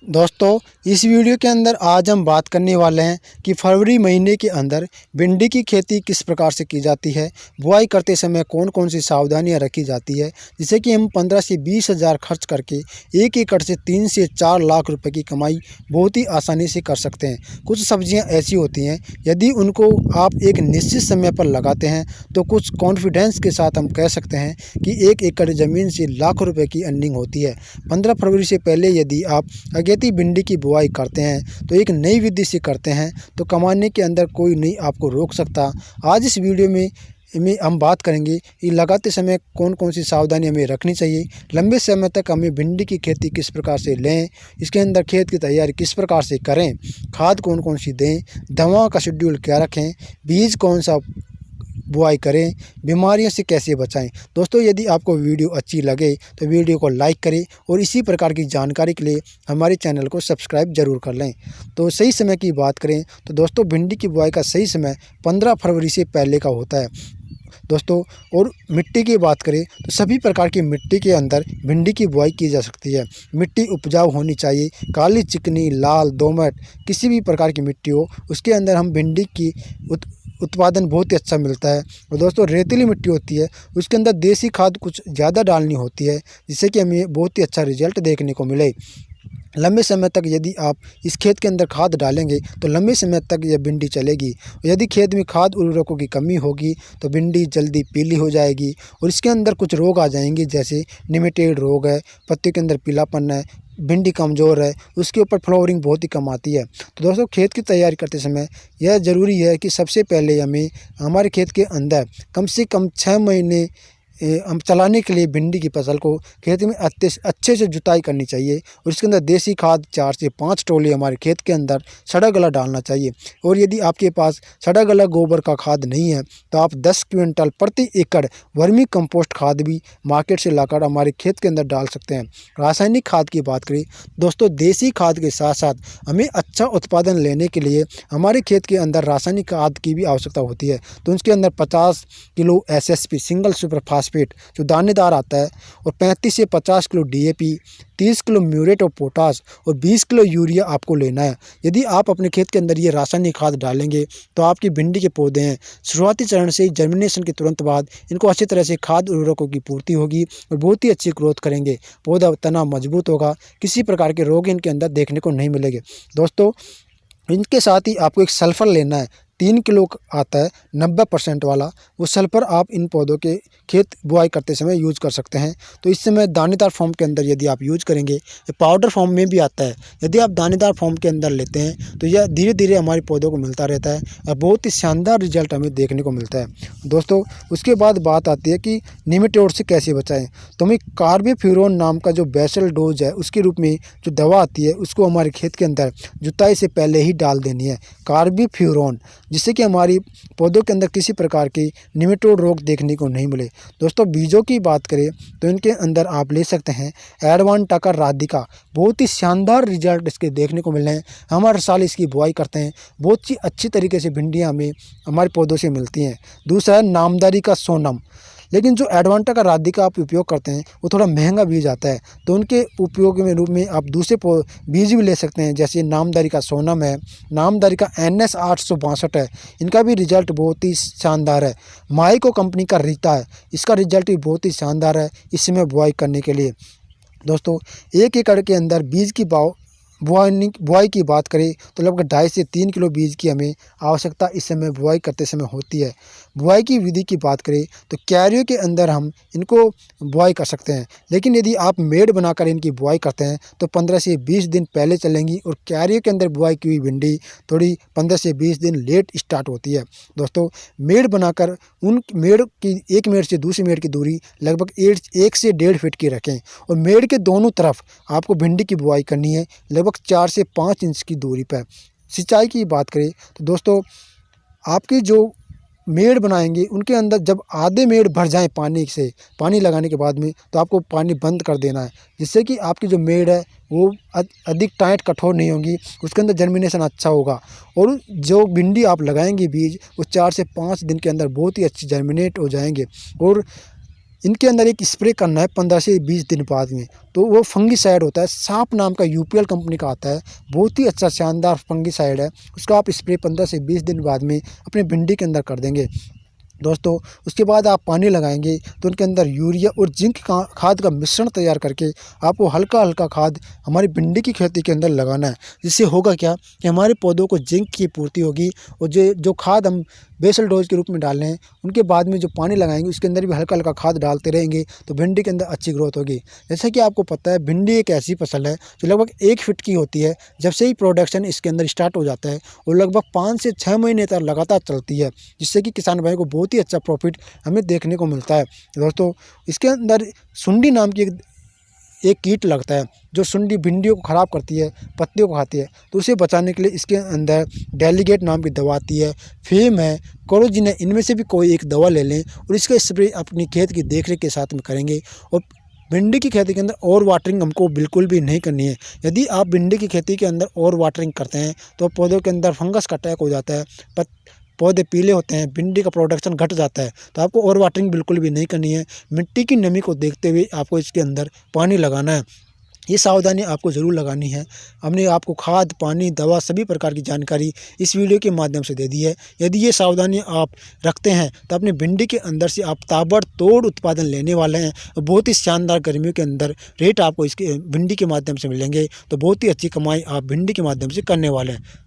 दोस्तों, इस वीडियो के अंदर आज हम बात करने वाले हैं कि फरवरी महीने के अंदर भिंडी की खेती किस प्रकार से की जाती है। बुआई करते समय कौन कौन सी सावधानियां रखी जाती है, जिससे कि हम 15 से 20 हज़ार खर्च करके 1 एकड़ से 3 से 4 लाख रुपए की कमाई बहुत ही आसानी से कर सकते हैं। कुछ सब्जियां ऐसी होती हैं, यदि उनको आप एक निश्चित समय पर लगाते हैं तो कुछ कॉन्फिडेंस के साथ हम कह सकते हैं कि 1 एकड़ ज़मीन से लाखों रुपये की अर्निंग होती है। 15 फरवरी से पहले यदि आप अगेती भिंडी की बुआई करते हैं तो एक नई विधि से करते हैं तो कमाने के अंदर कोई नहीं आपको रोक सकता। आज इस वीडियो में हम बात करेंगे कि लगाते समय कौन कौन सी सावधानी हमें रखनी चाहिए, लंबे समय तक हमें भिंडी की खेती किस प्रकार से लें, इसके अंदर खेत की तैयारी किस प्रकार से करें, खाद कौन कौन सी दें, दवाओं का शेड्यूल क्या रखें, बीज कौन सा बुआई करें, बीमारियों से कैसे बचाएं। दोस्तों, यदि आपको वीडियो अच्छी लगे तो वीडियो को लाइक करें और इसी प्रकार की जानकारी के लिए हमारे चैनल को सब्सक्राइब जरूर कर लें। तो सही समय की बात करें तो दोस्तों, भिंडी की बुआई का सही समय 15 फरवरी से पहले का होता है दोस्तों। और मिट्टी की बात करें तो सभी प्रकार की मिट्टी के अंदर भिंडी की बुआई की जा सकती है। मिट्टी उपजाऊ होनी चाहिए, काली, चिकनी, लाल, दोमट, किसी भी प्रकार की मिट्टी हो, उसके अंदर हम भिंडी की उत्पादन बहुत ही अच्छा मिलता है। और दोस्तों, रेतीली मिट्टी होती है, उसके अंदर देसी खाद कुछ ज़्यादा डालनी होती है, जिससे कि हमें बहुत ही अच्छा रिजल्ट देखने को मिले। लंबे समय तक यदि आप इस खेत के अंदर खाद डालेंगे तो लंबे समय तक यह भिंडी चलेगी। यदि खेत में खाद उर्वरकों की कमी होगी तो भिंडी जल्दी पीली हो जाएगी और इसके अंदर कुछ रोग आ जाएंगे, जैसे निमेटेड रोग है, पत्ते के अंदर पीलापन है, भिंडी कमज़ोर है, उसके ऊपर फ्लावरिंग बहुत ही कम आती है। तो दोस्तों, खेत की तैयारी करते समय यह ज़रूरी है कि सबसे पहले हमें हमारे खेत के अंदर कम से कम 6 महीने हम चलाने के लिए भिंडी की फसल को खेत में अच्छे से जुताई करनी चाहिए और इसके अंदर देसी खाद 4 से 5 टोले हमारे खेत के अंदर सड़ा गला डालना चाहिए। और यदि आपके पास सड़ा गला गोबर का खाद नहीं है तो आप 10 क्विंटल प्रति एकड़ वर्मी कंपोस्ट खाद भी मार्केट से लाकर हमारे खेत के अंदर डाल सकते हैं। रासायनिक खाद की बात करें दोस्तों, देसी खाद के साथ साथ हमें अच्छा उत्पादन लेने के लिए हमारे खेत के अंदर रासायनिक खाद की भी आवश्यकता होती है। तो उसके अंदर 50 kilo SSP single super phosphate जो दानेदार आता है, और 35 से 50 किलो DAP, 30 किलो म्यूरेट और पोटास और 20 किलो यूरिया आपको लेना है। यदि आप अपने खेत के अंदर ये रासायनिक खाद डालेंगे तो आपकी भिंडी के पौधे हैं, शुरुआती चरण से जर्मिनेशन के तुरंत बाद इनको अच्छी तरह से खाद उर्वरकों की पूर्ति होगी और बहुत ही अच्छी ग्रोथ करेंगे। पौधा तना मजबूत होगा, किसी प्रकार के रोग इनके अंदर देखने को नहीं मिलेंगे। दोस्तों, इनके साथ ही आपको एक सल्फ़र लेना है, 3 किलो आता है 90% वाला। वो सल्फ़र आप इन पौधों के खेत बुआई करते समय यूज़ कर सकते हैं। तो इस समय दानेदार फॉर्म के अंदर यदि आप यूज़ करेंगे, ये पाउडर फॉर्म में भी आता है, यदि आप दानेदार फॉर्म के अंदर लेते हैं तो यह धीरे धीरे हमारे पौधों को मिलता रहता है और बहुत ही शानदार रिजल्ट हमें देखने को मिलता है। दोस्तों, उसके बाद बात आती है कि निमेटोड से कैसे बचाएं। तो हमें कार्बोफ्यूरॉन नाम का जो बेसल डोज है, उसके रूप में जो दवा आती है, उसको हमारे खेत के अंदर जुताई से पहले ही डाल देनी है, कार्बोफ्यूरॉन, जिससे कि हमारी पौधों के अंदर किसी प्रकार की निमेटोड रोग देखने को नहीं मिले। दोस्तों, बीजों की बात करें तो इनके अंदर आप ले सकते हैं एडवांटा का राधिका, बहुत ही शानदार रिजल्ट इसके देखने को मिल रहे हैं। हम हर साल इसकी बुआई करते हैं, बहुत ही अच्छी तरीके से भिंडियाँ हमें हमारे पौधों से मिलती हैं। दूसरा है नामदारी का सोनम, लेकिन जो एडवांटा का राधिका आप उपयोग करते हैं वो थोड़ा महंगा बीज आता है, तो उनके उपयोग में रूप में आप दूसरे बीज भी ले सकते हैं, जैसे नामदारी का सोनम है, नामदारी का NS 862 है, इनका भी रिजल्ट बहुत ही शानदार है। माइको कंपनी का रीता है, इसका रिजल्ट भी बहुत ही शानदार है इस समय बुआई करने के लिए। दोस्तों, 1 एकड़ के अंदर बीज की बुआई की बात करें तो लगभग 2.5 से 3 किलो बीज की हमें आवश्यकता इस समय बुआई करते समय होती है। बुआई की विधि की बात करें तो क्यारियों के अंदर हम इनको बुआई कर सकते हैं, लेकिन यदि आप मेड़ बनाकर इनकी बुआई करते हैं तो 15 से 20 दिन पहले चलेंगी और क्यारियों के अंदर बुआई की हुई भिंडी थोड़ी 15 से 20 दिन लेट स्टार्ट होती है। दोस्तों, मेड़ बनाकर उन मेड़ की एक मेड़ से दूसरी मेड़ की दूरी लगभग 1 से 1.5 फीट की रखें और मेड़ के दोनों तरफ आपको भिंडी की बुआई करनी है, लगभग 4 से 5 इंच की दूरी पर। सिंचाई की बात करें तो दोस्तों, आपके जो मेड़ बनाएंगे उनके अंदर जब आधे मेड़ भर जाएं पानी लगाने के बाद में, तो आपको पानी बंद कर देना है, जिससे कि आपकी जो मेड़ है वो अधिक टाइट कठोर नहीं होगी, उसके अंदर जर्मिनेशन अच्छा होगा और जो भिंडी आप लगाएंगे बीज वो 4 से 5 दिन के अंदर बहुत ही अच्छी जर्मिनेट हो जाएंगे और इनके अंदर एक स्प्रे करना है 15 से 20 दिन बाद में, तो वो फंगीसाइड होता है, सांप नाम का यूपीएल कंपनी का आता है, बहुत ही अच्छा शानदार फंगीसाइड है। उसका आप स्प्रे 15 से 20 दिन बाद में अपने भिंडी के अंदर कर देंगे दोस्तों। उसके बाद आप पानी लगाएंगे तो उनके अंदर यूरिया और जिंक का खाद का मिश्रण तैयार करके आपको हल्का हल्का खाद हमारी भिंडी की खेती के अंदर लगाना है। जिससे होगा क्या कि हमारे पौधों को जिंक की पूर्ति होगी, और जो खाद हम बेसल डोज के रूप में डाल रहे हैं उनके बाद में जो पानी लगाएंगे उसके अंदर भी हल्का हल्का खाद डालते रहेंगे तो भिंडी के अंदर अच्छी ग्रोथ होगी। जैसा कि आपको पता है भिंडी एक ऐसी फसल है जो लगभग 1 फीट की होती है। जब से ही प्रोडक्शन इसके अंदर स्टार्ट हो जाता है वो लगभग 5 से 6 महीने तक लगातार चलती है, जिससे कि किसान भाई को बहुत ही अच्छा प्रॉफिट हमें देखने को मिलता है दोस्तों। इसके अंदर सुंडी नाम की एक कीट लगता है जो सुंडी भिंडियों को ख़राब करती है, पत्तियों को खाती है, तो उसे बचाने के लिए इसके अंदर डेलीगेट नाम की दवा आती है, फेम है, कोरोजिन है, इनमें से भी कोई एक दवा ले लें और इसका स्प्रे अपनी खेत की देखरेख के साथ में करेंगे। और भिंडी की खेती के अंदर और वाटरिंग हमको बिल्कुल भी नहीं करनी है। यदि आप भिंडी की खेती के अंदर और वाटरिंग करते हैं तो पौधों के अंदर फंगस का अटैक हो जाता है, पौधे पीले होते हैं, भिंडी का प्रोडक्शन घट जाता है। तो आपको और वाटरिंग बिल्कुल भी नहीं करनी है। मिट्टी की नमी को देखते हुए आपको इसके अंदर पानी लगाना है। ये सावधानी आपको ज़रूर लगानी है। हमने आपको खाद, पानी, दवा सभी प्रकार की जानकारी इस वीडियो के माध्यम से दे दी है। यदि ये सावधानी आप रखते हैं तो अपने भिंडी के अंदर से आप ताबड़तोड़ उत्पादन लेने वाले हैं। बहुत ही शानदार गर्मियों के अंदर रेट आपको इसके भिंडी के माध्यम से मिलेंगे, तो बहुत ही अच्छी कमाई आप भिंडी के माध्यम से करने वाले हैं।